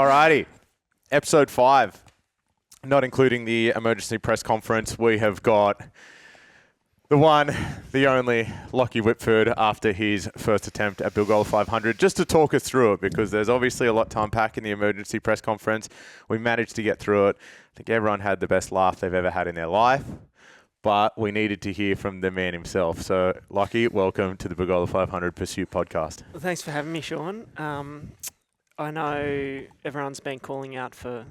Alrighty. Episode 5. Not including the emergency press conference, we have got the one, the only, Lockie Whitford after his first attempt at Bilgola500, just to talk us through it, because there's obviously a lot to unpack in the emergency press conference. We managed to get through it. I think everyone had the best laugh they've ever had in their life, but we needed to hear from the man himself. So, Lockie, welcome to the Bilgola500 Pursuit podcast. Well, thanks for having me, Sean. I know everyone's been calling out for,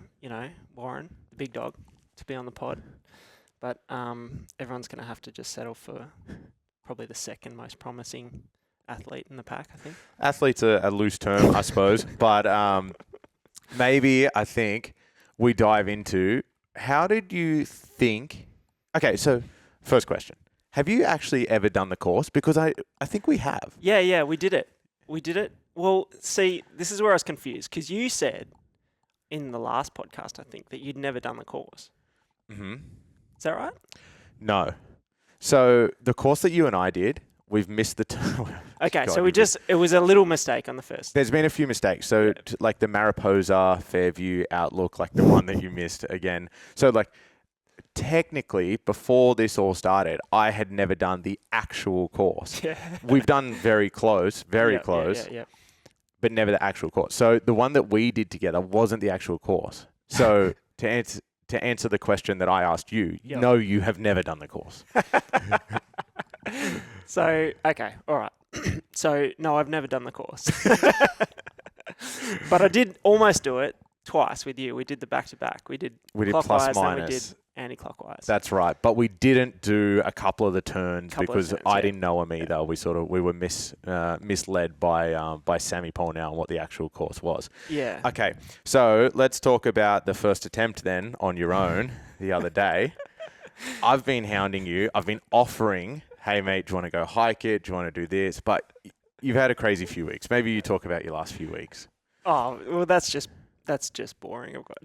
Warren, the big dog, to be on the pod. But everyone's going to have to just settle for probably the second most promising athlete in the pack, I think. Athlete's a loose term, I suppose. But maybe I think we dive into, how did you think... Okay, so first question. Have you actually ever done the course? Because I think we have. Yeah, we did it. Well, see, this is where I was confused, because you said in the last podcast, I think, that you'd never done the course. Mm-hmm. Is that right? No. So the course that you and I did, we've missed the... Okay, God, so it was a little mistake on the first. There's been a few mistakes. So like the Mariposa, Fairview, Outlook, like the one that you missed again. So like technically before this all started, I had never done the actual course. Yeah. We've done very close, Yeah. But never the actual course. So the one that we did together wasn't the actual course. So to answer the question that I asked you, no, you have never done the course. So, okay, all right. So, no, I've never done the course. But I did almost do it twice with you. We did the back-to-back. We did clockwise, plus minus. and we did anti-clockwise. That's right. But we didn't do a couple of the turns because I didn't know them either. Yeah. We were misled by Sammy Paulnow on what the actual course was. Yeah. Okay. So let's talk about the first attempt then on your own the other day. I've been hounding you. I've been offering, hey mate, do you want to go hike it? Do you want to do this? But you've had a crazy few weeks. Maybe you talk about your last few weeks. Oh, well, that's just boring. I've got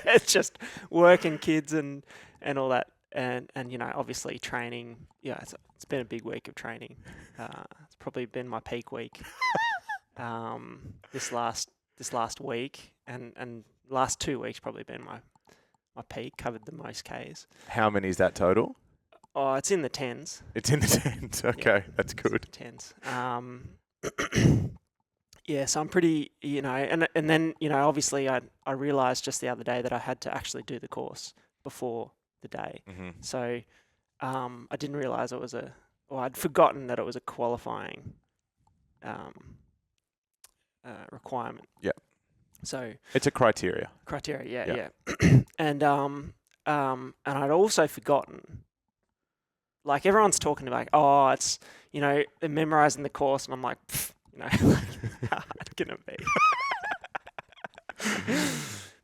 it's just work and kids and all that, and obviously training. Yeah, it's been a big week of training. It's probably been my peak week. This last week and last 2 weeks probably been my peak. Covered the most Ks. How many is that total? Oh, it's in the tens. It's in the tens. Okay, yeah, that's good. Tens. Yeah, so I'm pretty, and then, obviously I realised just the other day that I had to actually do the course before the day. Mm-hmm. So I didn't realise I'd forgotten that it was a qualifying requirement. Yeah. So it's a criteria. Yeah. And I'd also forgotten, like everyone's talking about, it's, they're memorising the course, and I'm like, how hard can it be?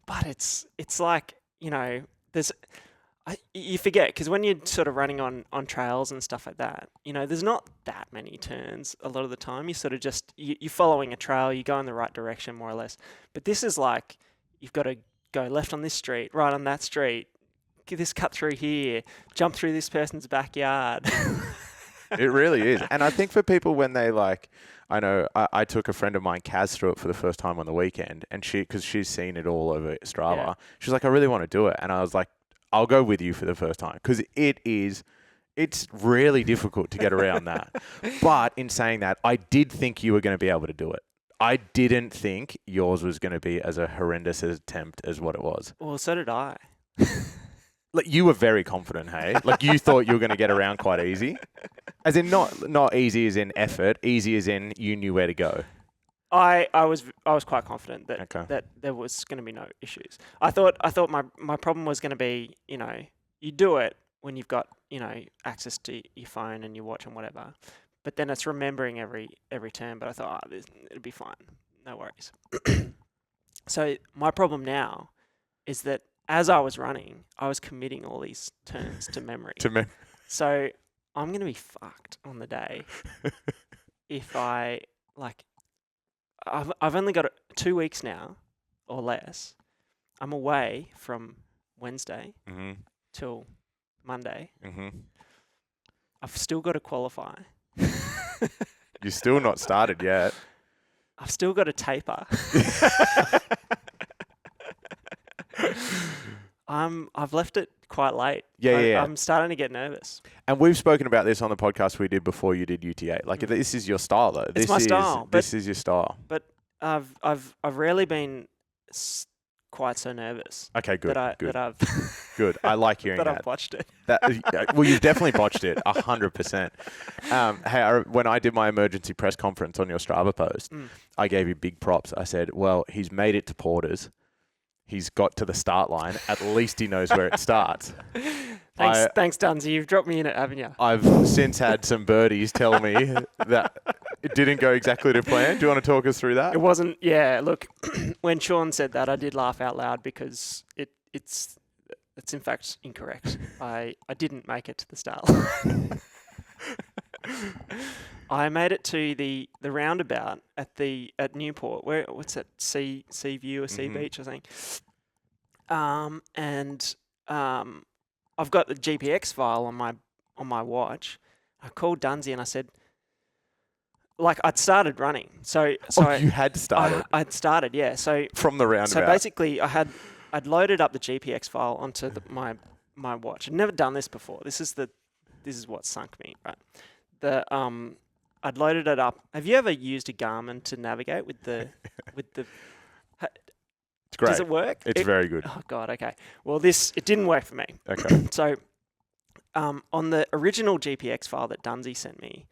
But it's like, you forget, because when you're sort of running on trails and stuff like that, there's not that many turns a lot of the time. You sort of just, you're following a trail, you go in the right direction more or less. But this is like, you've got to go left on this street, right on that street, get this cut through here, jump through this person's backyard. It really is. And I think for people when they I know I took a friend of mine, Kaz, through it for the first time on the weekend, and because she's seen it all over Strava, she's like, I really want to do it. And I was like, I'll go with you for the first time, because it's really difficult to get around that. But in saying that, I did think you were going to be able to do it. I didn't think yours was going to be as a horrendous attempt as what it was. Well, so did I. Like, you were very confident, hey? Like, you thought you were going to get around quite easy. As in, not easy as in effort, easy as in you knew where to go. I was quite confident that there was going to be no issues. I thought my problem was going to be, you do it when you've got, access to your phone and your watch and whatever. But then it's remembering every turn. But I thought, it'll be fine. No worries. So my problem now is that as I was running, I was committing all these turns to memory. So I'm going to be fucked on the day if I've only got 2 weeks now or less. I'm away from Wednesday till Monday. Mm-hmm. I've still got to qualify. You're still not started yet. I've still got to taper. I've left it quite late. Yeah. I'm starting to get nervous. And we've spoken about this on the podcast we did before you did UTA. Like, this is your style, though. It's my style. This is your style. But I've rarely been quite so nervous. Okay, good. That I've good. I like hearing that. I've botched it. Well, you've definitely botched it, 100%. Hey, when I did my emergency press conference on your Strava post, I gave you big props. I said, well, he's made it to Porters. He's got to the start line. At least he knows where it starts. Thanks, Dunsey. You've dropped me in it, haven't you? I've since had some birdies tell me that it didn't go exactly to plan. Do you want to talk us through that? It wasn't. Yeah, look, when Sean said that, I did laugh out loud because it's in fact incorrect. I didn't make it to the start line. I made it to the roundabout at Newport. What's that? Sea View or Sea Beach, I think. I've got the GPX file on my watch. I called Dunsey and I said, like, I'd started running. So you had started. I'd started, yeah. So from the roundabout. So basically, I'd loaded up the GPX file onto my watch. I'd never done this before. This is what sunk me, right? I'd loaded it up. Have you ever used a Garmin to navigate with the It's great. Does it work? It's very good. Oh God, okay. Well, it didn't work for me. Okay. So, on the original GPX file that Dunsey sent me,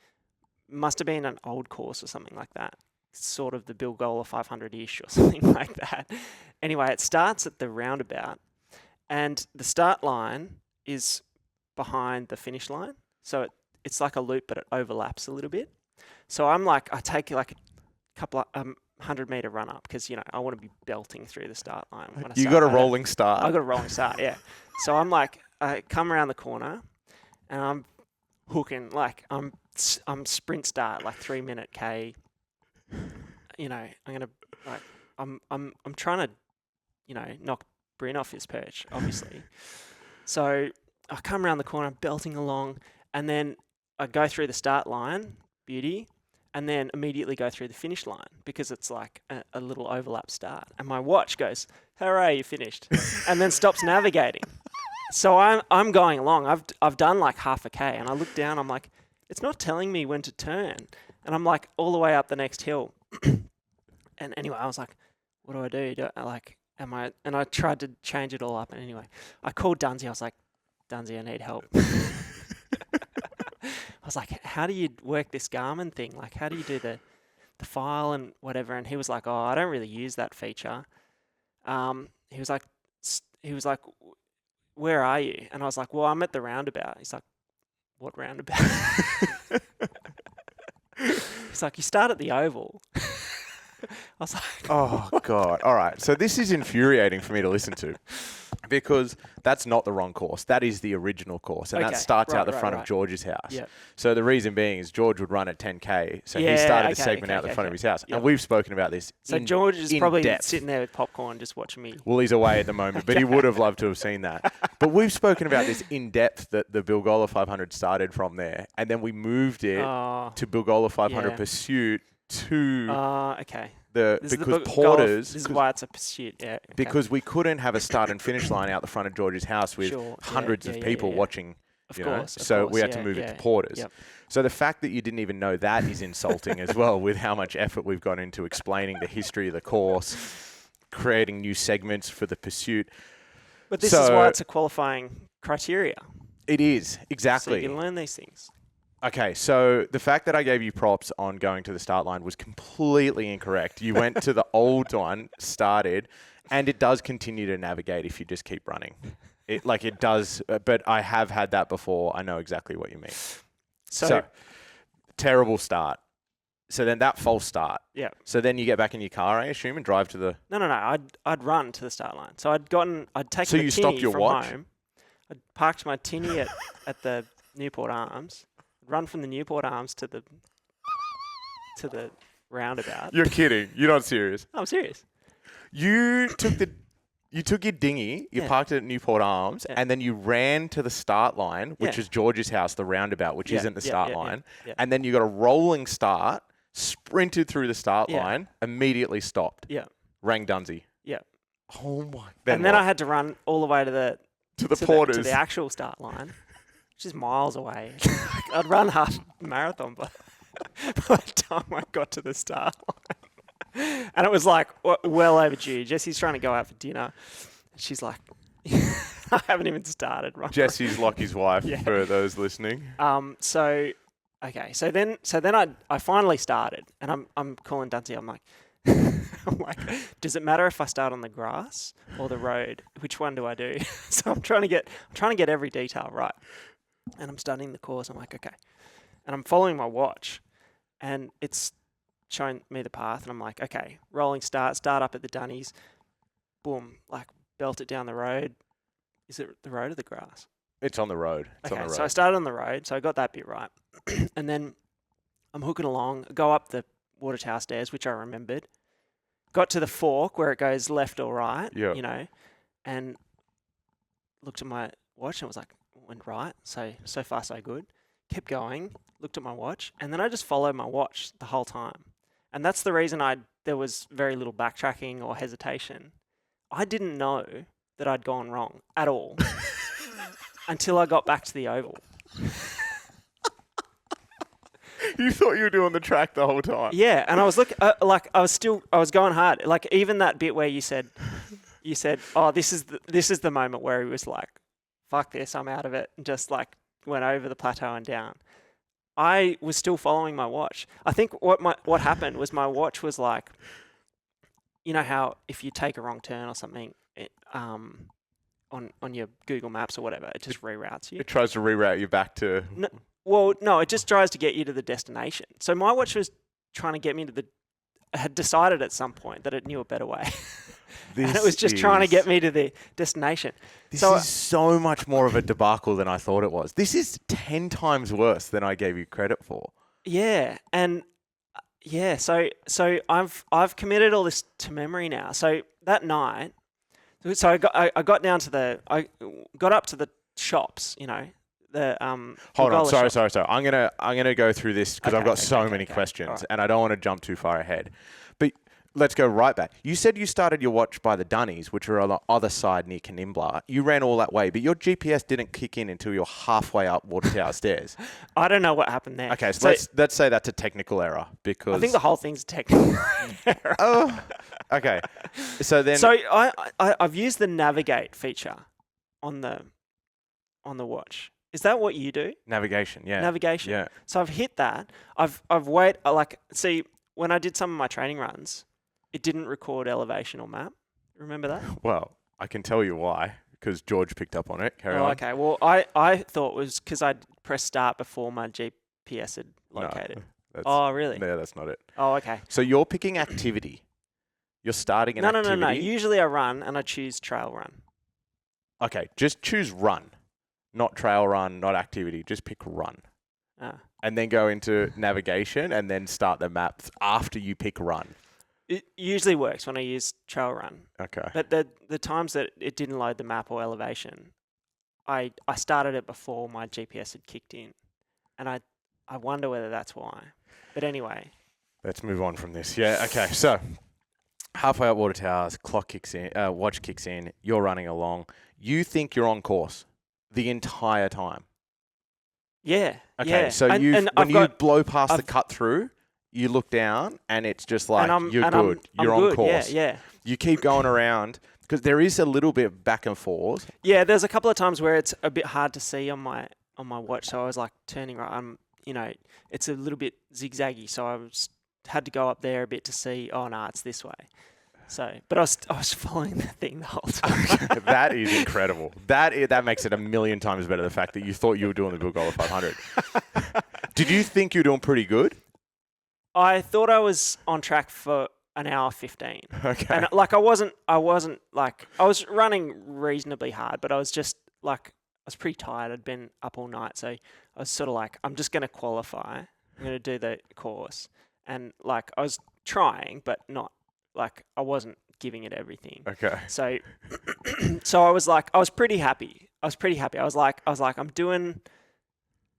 must have been an old course or something like that. Sort of the Bilgola500-ish or something like that. Anyway, it starts at the roundabout, and the start line is behind the finish line. So it's like a loop, but it overlaps a little bit. So I take like a couple of 100-meter run up because, I want to be belting through the start line. You got a rolling start. I got a rolling start, yeah. So I come around the corner and I'm hooking, like I'm sprint start, like 3-minute K. I'm trying to, knock Bryn off his perch, obviously. So I come around the corner, belting along, and then I go through the start line, beauty, and then immediately go through the finish line because it's like a little overlap start. And my watch goes, hooray, you finished, and then stops navigating. So I'm going along. I've done like half a K, and I look down. I'm like, it's not telling me when to turn, and I'm like all the way up the next hill. And anyway, I was like, what do I do? And I tried to change it all up. And anyway, I called Dunsey. I was like, Dunsey, I need help. I was like, how do you work this Garmin thing? Like, how do you do the file and whatever? And he was like, oh, I don't really use that feature. He was like, where are you? And I was like, well, I'm at the roundabout. He's like, what roundabout? He's like, you start at the oval. I was like, oh God. All right. So this is infuriating for me to listen to because that's not the wrong course. That is the original course. And that starts out the front of George's house. Yep. So the reason being is George would run at 10K. So he started the segment out the front of his house. Yep. And we've spoken about this. So George is probably sitting there with popcorn just watching me. Well, he's away at the moment, but he would have loved to have seen that. But we've spoken about this in depth that the Bilgola500 started from there. And then we moved it to Bilgola500 Pursuit to okay. Because Porters. This is why it's a Pursuit, yeah. Okay. Because we couldn't have a start and finish line out the front of George's house with hundreds of people watching. Of course. So we had to move it to Porters. Yep. So the fact that you didn't even know that is insulting as well, with how much effort we've gone into explaining the history of the course, creating new segments for the Pursuit. But this is why it's a qualifying criteria. It is, exactly. So you can learn these things. Okay, so the fact that I gave you props on going to the start line was completely incorrect. You went to the old one, started, and it does continue to navigate if you just keep running. It does, but I have had that before. I know exactly what you mean. So terrible start. So then that false start. Yeah. So then you get back in your car, I assume, and drive to the... No. I'd run to the start line. So I'd taken the tinny So you stopped your watch? Home. I'd parked my tinny at the Newport Arms. Run from the Newport Arms to the roundabout. You're kidding. You're not serious. I'm serious. You took your dinghy, you parked it at Newport Arms, and then you ran to the start line, which is George's house, the roundabout, which isn't the start line. And then you got a rolling start, sprinted through the start line, immediately stopped. Yeah. Rang Dunsey. Yeah. Oh my! And then I had to run all the way to the porters, to the actual start line, which is miles away. I'd run half a marathon by the time I got to the start line, and it was like well overdue. Jesse's trying to go out for dinner. She's like, I haven't even started. Jesse's Lockie's wife, for those listening. So then I finally started, and I'm calling Dante. I'm like, does it matter if I start on the grass or the road? Which one do I do? So I'm trying to get every detail right, and I'm studying the course. I'm like, okay, and I'm following my watch, and it's showing me the path, and I'm like, okay, rolling start up at the Dunnies, boom, like belt it down the road. Is it the road or the grass? It's on the road. So I started on the road, so I got that bit right. And then I'm hooking along, go up the water tower stairs, which I remembered. Got to the fork where it goes left or right, and looked at my watch and it was like, went right. So far, so good. Kept going, looked at my watch, and then I just followed my watch the whole time. And that's the reason there was very little backtracking or hesitation. I didn't know that I'd gone wrong at all until I got back to the oval. You thought you were doing the track the whole time. Yeah, and I was I was going hard. Like even that bit where you said, oh, this is the moment where he was like, fuck this, I'm out of it, and just like went over the plateau and down. I was still following my watch. I think what happened was my watch was like, you know how if you take a wrong turn or something, on your Google Maps or whatever, it just reroutes you. It tries to reroute you back to... No, it just tries to get you to the destination. So my watch was trying to get me to had decided at some point that it knew a better way. And it was just trying to get me to the destination. This is so much more of a debacle than I thought it was. This is 10 times worse than I gave you credit for. Yeah, and so I've committed all this to memory now. So that night, so I got up to the shops, the Hold on, sorry. I'm gonna go through this because I've got so many questions, and I don't want to jump too far ahead. But let's go right back. You said you started your watch by the Dunnies, which are on the other side near Canimbla. You ran all that way, but your GPS didn't kick in until you're halfway up Water Tower stairs. I don't know what happened there. Okay, so let's say that's a technical error because I think the whole thing's a technical error. Oh, okay. So I've used the navigate feature on the watch. Is that what you do? Navigation, yeah. Navigation. Yeah. So I've hit that. See, when I did some of my training runs, it didn't record elevation or map. Remember that? Well, I can tell you why, because George picked up on it. Carry on. Okay. Well, I thought it was because I'd pressed start before my GPS had located. No, really? No, that's not it. Oh, okay. So you're picking activity. You're starting an activity. No. Usually I run and I choose trail run. Okay, just choose run. Not trail run, not activity. Just pick run. And then go into navigation and then start the maps after you pick run. It usually works when I use trail run. Okay. But the times that it didn't load the map or elevation, I started it before my GPS had kicked in. And I wonder whether that's why. But anyway. Let's move on from this. Yeah, okay. So halfway up Water Towers, clock kicks in, watch kicks in, you're running along. You think you're on course the entire time. Yeah. Okay, yeah. so when you blow past the cut through, you look down and it's just like, you're good. You're on course. Yeah. You keep going around because there is a little bit back and forth. Yeah, there's a couple of times where it's a bit hard to see on my watch. So I was like turning right. It's a little bit zigzaggy. So I had to go up there a bit to see, oh, no, it's this way. So, but I was following the thing the whole time. That is incredible. That makes it a million times better, the fact that you thought you were doing the Bilgola500. Did you think you were doing pretty good? I thought I was on track for an hour 15. Okay. And I was running reasonably hard, but I was just I was pretty tired. I'd been up all night. So I was sort of like, I'm just going to qualify. I'm going to do the course. And I was trying, but not. I wasn't giving it everything. Okay. So, I was pretty happy. I was like, I'm doing.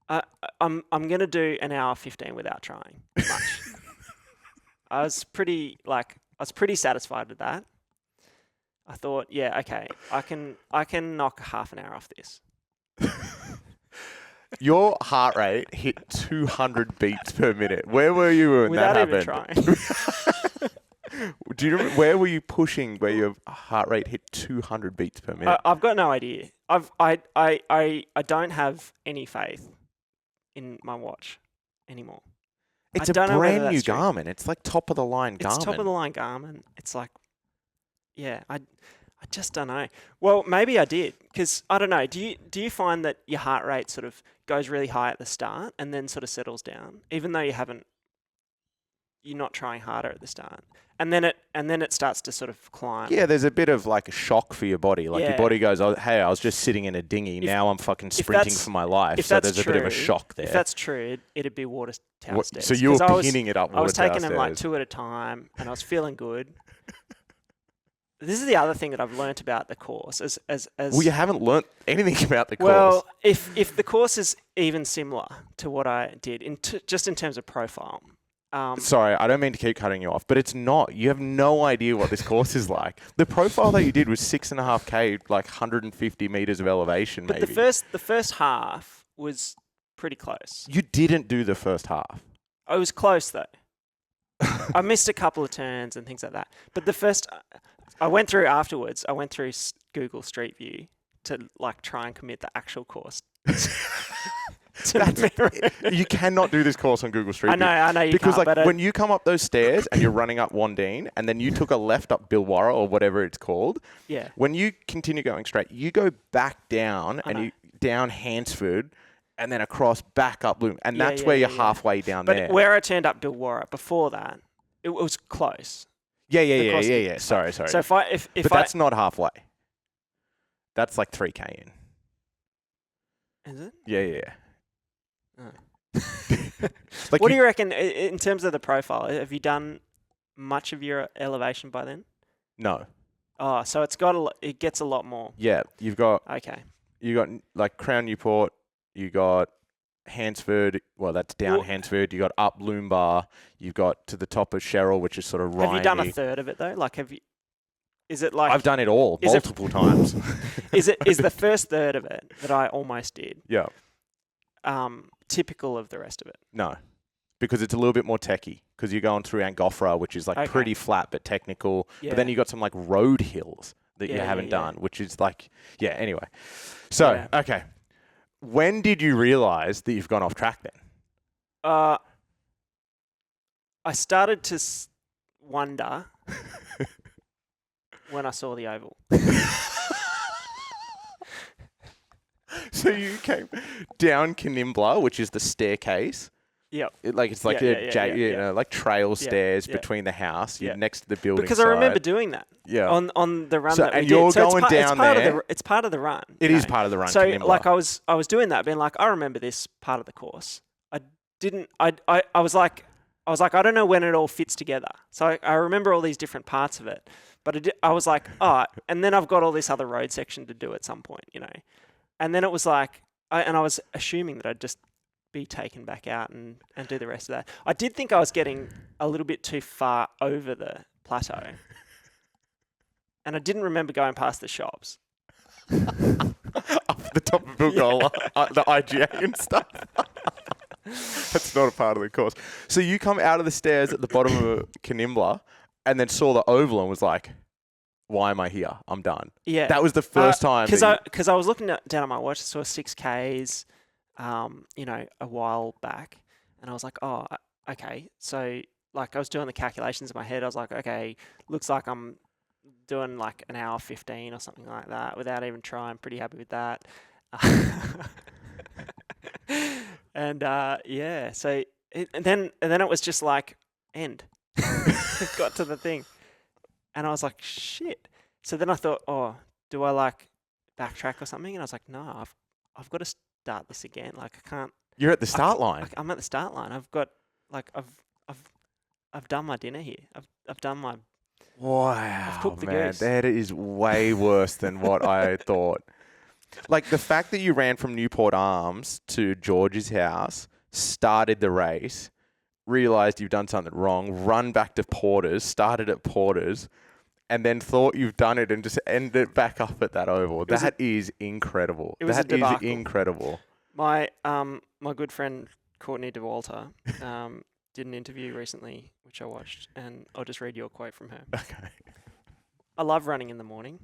I'm gonna do an hour 15 without trying much. I was pretty satisfied with that. I thought, yeah, okay, I can knock half an hour off this. Your heart rate hit 200 beats per minute. Where were you when Without that even happened? trying. Do you remember, where were you pushing where your heart rate hit 200 beats per minute? I've got no idea. I don't have any faith in my watch anymore. It's a brand new Garmin. It's like top of the line Garmin. It's top of the line Garmin. It's like, yeah, I just don't know. Well, maybe I did, because I don't know. Do you find that your heart rate sort of goes really high at the start and then sort of settles down, even though you're not trying harder at the start, and then it starts to sort of climb? Yeah, there's a bit of like a shock for your body. Like your body goes, "Oh, hey, I was just sitting in a dinghy. Now I'm fucking sprinting for my life." So there's a bit of a shock there. If that's true, it'd be water tower stairs. So you were pinning it up water tower I was taking stairs. them like 2 at a time, and I was feeling good. This is the other thing that I've learnt about the course. Well, you haven't learnt anything about the course. Well, if the course is even similar to what I did, just in terms of profile. Sorry, I don't mean to keep cutting you off, but it's not. You have no idea what this course is like. The profile that you did was 6.5K, like 150 meters of elevation, but maybe. The first half was pretty close. You didn't do the first half. I was close, though. I missed a couple of turns and things like that. But the first... I went through afterwards. I went through Google Street View to like try and commit the actual course. You cannot do this course on Google Street View. I know you because can't. Like when you come up those stairs and you're running up Wandine, and then you took a left up Bilgola or whatever it's called. Yeah. When you continue going straight, you go back down you down Hansford, and then across back up Loom, and that's where you're halfway down there. But where I turned up Bilgola before that, it was close. Yeah. Sorry. So if that's not halfway. That's like 3K in. Is it? Yeah. Oh. Like what do you reckon in terms of the profile? Have you done much of your elevation by then? No. Oh, so it gets a lot more. Yeah, you've got. Okay. You got like Crown Newport. You got Hansford. Well, that's down Hansford. You got up Loombar. You've got to the top of Cheryl, which is sort of right. Have you done a third of it though? Like, is it like? I've done it all multiple times. Is the first third of it that I almost did? Yeah. Typical of the rest of it? No, because it's a little bit more techie. Because you're going through Angofra, which is like pretty flat but technical. Yeah. But then you got some like road hills that you haven't done, which is like Anyway, so okay, when did you realise that you've gone off track then? I started to wonder when I saw the oval. So you came down Canimbla, which is the staircase. Yep. It's like like trail stairs between the house. You're next to the building. Because I remember doing that. Yeah. On the run that we did. And you're going down there. It's part of the run. It is part of the run. So Canimbla. like I was doing that, being like, I remember this part of the course. I was like, I don't know when it all fits together. So I remember all these different parts of it, but I was like, and then I've got all this other road section to do at some point, And then it was like, I was assuming that I'd just be taken back out and do the rest of that. I did think I was getting a little bit too far over the plateau. And I didn't remember going past the shops. Up the top of Bilgola, the IGA and stuff. That's not a part of the course. So you come out of the stairs at the bottom of Canimbla and then saw the oval and was like, why am I here? I'm done. Yeah. That was the first time. Because I was looking down at my watch, I saw 6Ks, a while back. And I was like, oh, okay. So, like, I was doing the calculations in my head. I was like, okay, looks like I'm doing like an hour 15 or something like that without even trying. Pretty happy with that. And, so and then it was just like, end. Got to the thing. And I was like, shit. So then I thought, oh, do I like backtrack or something? And I was like, no, I've got to start this again. Like I can't. You're at the start line. I'm at the start line. I've got like I've done my dinner here. I've done my. Wow, I've cooked the man, goose. that is way worse than what I thought. Like the fact that you ran from Newport Arms to George's house, started the race, realised you've done something wrong, run back to Porter's, started at Porter's, and then thought you've done it and just ended back up at that oval. That is incredible. That is incredible. My good friend Courtney DeWalter did an interview recently, which I watched, and I'll just read you a quote from her. Okay. I love running in the morning.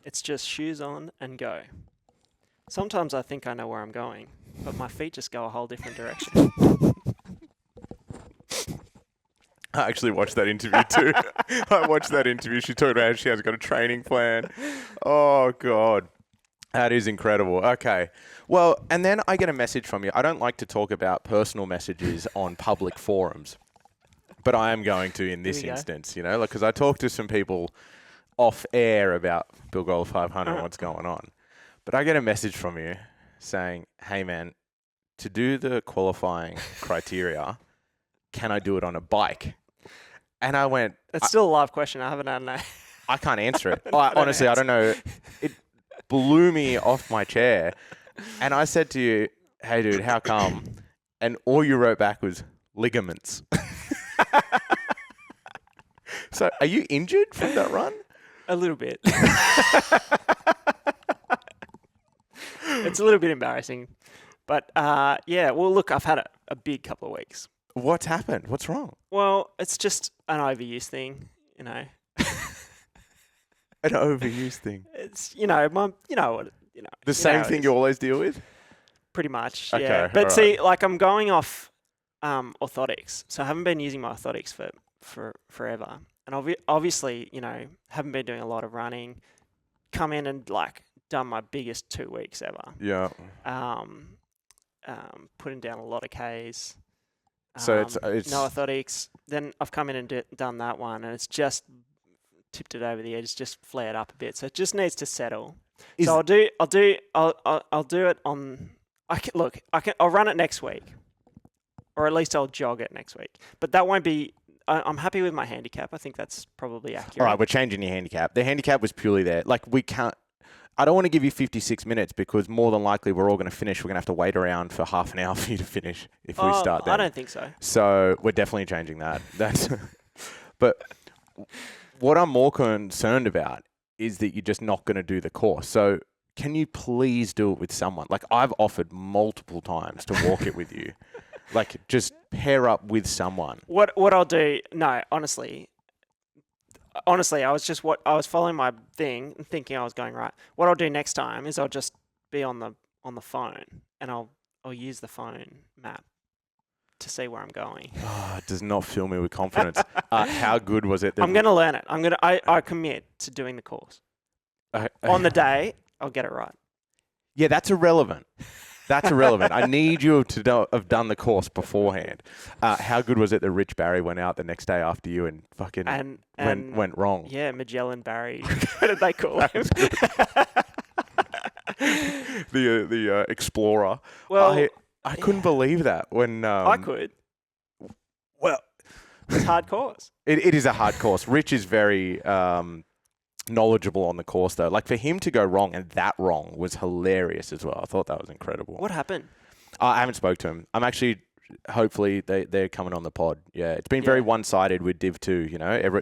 It's just shoes on and go. Sometimes I think I know where I'm going, but my feet just go a whole different direction. I actually watched that interview too. I watched that interview. She talked about how she has got a training plan. Oh, God. That is incredible. Okay. Well, and then I get a message from you. I don't like to talk about personal messages on public forums, but I am going to in this instance, you know, because I talked to some people off air about Bilgola500 and what's going on. But I get a message from you saying, hey, man, to do the qualifying criteria, can I do it on a bike? And I went... It's still a live question. I haven't had an... I can't answer it. Honestly, I don't know. It blew me off my chair. And I said to you, hey, dude, how come? And all you wrote back was ligaments. So are you injured from that run? A little bit. It's a little bit embarrassing. But, yeah, well, look, I've had a big couple of weeks. What's happened? What's wrong? Well, it's just an overuse thing, you know. An overuse thing? It's, the same thing you always deal with? Pretty much, okay, yeah. But see, like I'm going off orthotics. So I haven't been using my orthotics for forever. And obviously, haven't been doing a lot of running. Come in and done my biggest 2 weeks ever. Yeah. Putting down a lot of Ks. So it's no orthotics. Then I've come in and done that one, and it's just tipped it over the edge. It's just flared up a bit, so it just needs to settle. So I'll do it on. I'll run it next week, or at least I'll jog it next week. But that won't be. I'm happy with my handicap. I think that's probably accurate. All right, we're changing your handicap. The handicap was purely there. We can't. I don't want to give you 56 minutes because more than likely we're all going to finish. We're going to have to wait around for half an hour for you to finish if we start then. I don't think so. So we're definitely changing that. But what I'm more concerned about is that you're just not going to do the course. So can you please do it with someone? I've offered multiple times to walk it with you. Just pair up with someone. What I'll do? No, honestly, I was following my thing and thinking I was going right. What I'll do next time is I'll just be on the phone and I'll use the phone map to see where I'm going. Oh, it does not fill me with confidence. How good was it? I'm going to learn it. I commit to doing the course. On the day, I'll get it right. Yeah, that's irrelevant. That's irrelevant. I need you to have done the course beforehand. How good was it that Rich Barry went out the next day after you and fucking went wrong? Yeah, Magellan Barry. What did they call him? the Explorer. Well, I couldn't believe that when... I could. Well... It's a hard course. It is a hard course. Rich is very... knowledgeable on the course though. For him to go wrong and that wrong was hilarious as well. I thought that was incredible. What happened? I haven't spoke to him. I'm actually, hopefully they're coming on the pod. Yeah, it's been very one-sided with Div 2,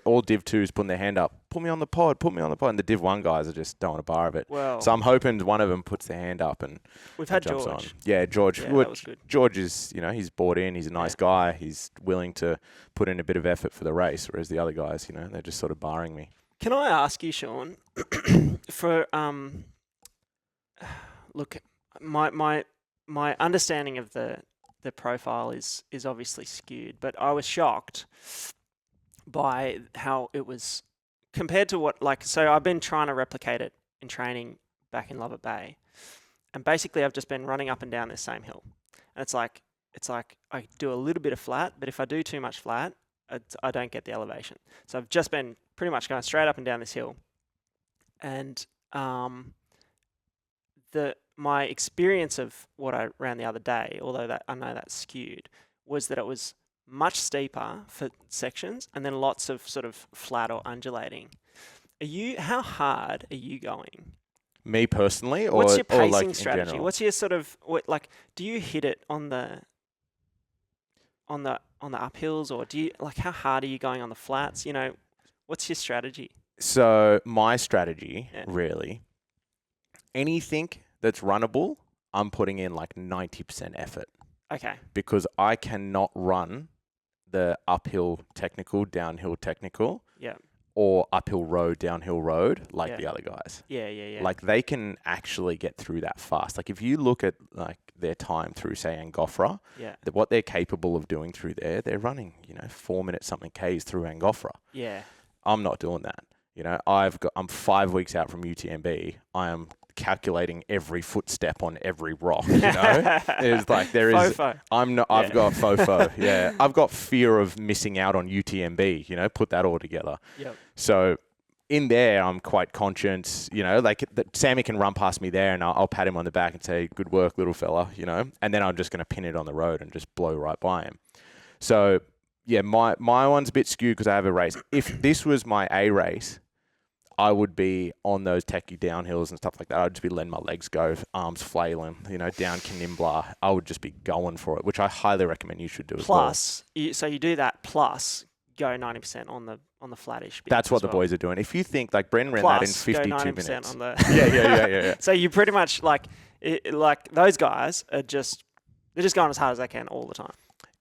all Div 2s putting their hand up, put me on the pod, and the Div 1 guys are just don't want a bar of it. Well, so I'm hoping one of them puts their hand up and we've had jumps George. On. Yeah, George. Yeah, that was good. George is, he's bought in, he's a nice guy, he's willing to put in a bit of effort for the race, whereas the other guys, they're just sort of barring me. Can I ask you, Sean, for look, my understanding of the profile is obviously skewed, but I was shocked by how it was compared to what so I've been trying to replicate it in training back in Lovett Bay, and basically I've just been running up and down this same hill, and it's like I do a little bit of flat, but if I do too much flat, I don't get the elevation. So I've just been pretty much going straight up and down this hill. And my experience of what I ran the other day, although I know that's skewed, was that it was much steeper for sections and then lots of sort of flat or undulating. How hard are you going? Me personally, or what's your pacing in strategy? general? What's your sort of do you hit it on the uphills, or do you how hard are you going on the flats? What's your strategy? So my strategy, really, anything that's runnable, I'm putting in like 90% effort. Okay. Because I cannot run the uphill technical, downhill technical, or uphill road, downhill road like the other guys. Yeah. Like they can actually get through that fast. Like if you look at like their time through, say, Angofra, what they're capable of doing through there, they're running, 4 minutes something Ks through Angofra. Yeah. I'm not doing that. I'm 5 weeks out from UTMB. I am calculating every footstep on every rock. It's like there is. Fofo. I've got fofo. Yeah, I've got fear of missing out on UTMB. Put that all together. Yep. So in there, I'm quite conscious. Sammy can run past me there, and I'll pat him on the back and say, "Good work, little fella." And then I'm just going to pin it on the road and just blow right by him. So yeah, my one's a bit skewed because I have a race. If this was my A race, I would be on those techie downhills and stuff like that. I'd just be letting my legs go, arms flailing, down Canimbla. I would just be going for it, which I highly recommend you should do as well. So you do that plus go 90% on the flattish bit. That's what the boys are doing. If you think, like, Brendan ran that in 52 minutes. On the yeah. So you pretty much, like those guys they're just going as hard as they can all the time.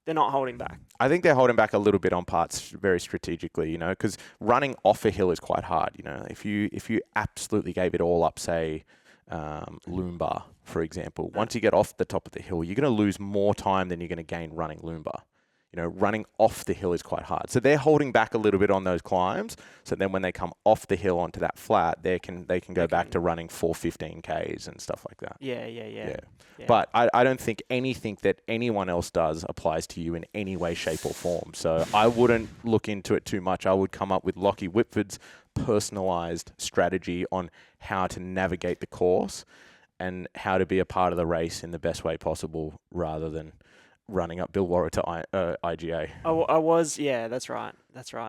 They're not holding back. I think they're holding back a little bit on parts very strategically, because running off a hill is quite hard. If you absolutely gave it all up, say, Loomba, for example, once you get off the top of the hill, you're going to lose more time than you're going to gain running Loomba. Running off the hill is quite hard. So they're holding back a little bit on those climbs. So then when they come off the hill onto that flat, they can go back to running 4:15 Ks and stuff like that. Yeah. But I don't think anything that anyone else does applies to you in any way, shape or form. So I wouldn't look into it too much. I would come up with Lockie Whitford's personalised strategy on how to navigate the course and how to be a part of the race in the best way possible rather than running up Bilgola to IGA. I was, that's right.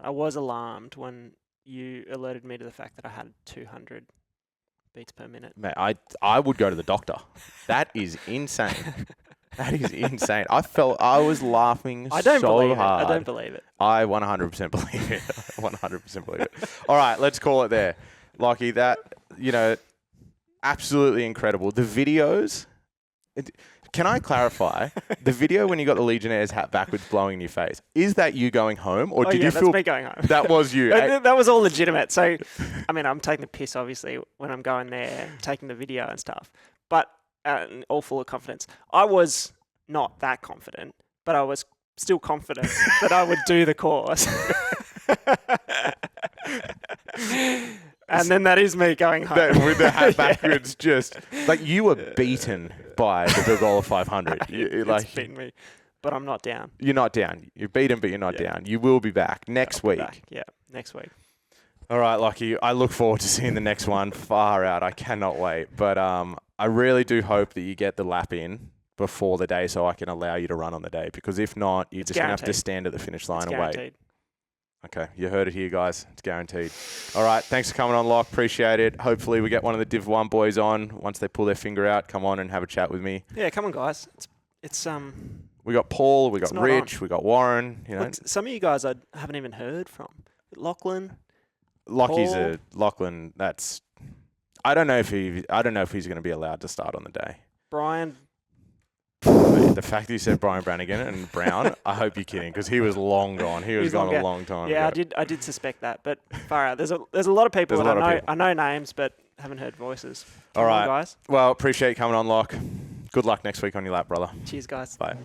I was alarmed when you alerted me to the fact that I had 200 beats per minute. Mate, I would go to the doctor. That is insane. That is insane. I was laughing so hard. I don't believe it. I 100% believe it. 100% believe it. All right, let's call it there. Lockie, that, absolutely incredible. The videos... Can I clarify, the video when you got the Legionnaire's hat backwards blowing in your face, is that you going home? Or did you feel... that's me going home. That was you. That was all legitimate. So, I mean, I'm taking the piss, obviously, when I'm going there, taking the video and stuff. But all full of confidence. I was not that confident, but I was still confident that I would do the course. And then that is me going home. With the hat backwards, just... Like, you were beaten by the Bilgola500. It's beaten me, but I'm not down. You're not down. You're beaten, but you're not down. You will be back next week. Yeah, next week. All right, Lockie. I look forward to seeing the next one. Far out. I cannot wait. But I really do hope that you get the lap in before the day so I can allow you to run on the day. Because if not, you're just going to have to stand at the finish line and wait. Okay, you heard it here, guys. It's guaranteed. All right, thanks for coming on, Lock. Appreciate it. Hopefully we get one of the Div 1 boys on. Once they pull their finger out, come on and have a chat with me. Yeah, come on, guys. It's We got Paul, we got Rich, we got Warren. Look, some of you guys I haven't even heard from. Lachlan. Lachlan, that's... I don't know if he's going to be allowed to start on the day. Brian... The fact that you said Brian Brannigan and Brown, I hope you're kidding, because he was long gone. He was gone a long time ago. I did suspect that, but far out. There's a lot of people that I know names, but haven't heard voices. All right, guys. Well, appreciate you coming on, Locke. Good luck next week on your lap, brother. Cheers, guys. Bye.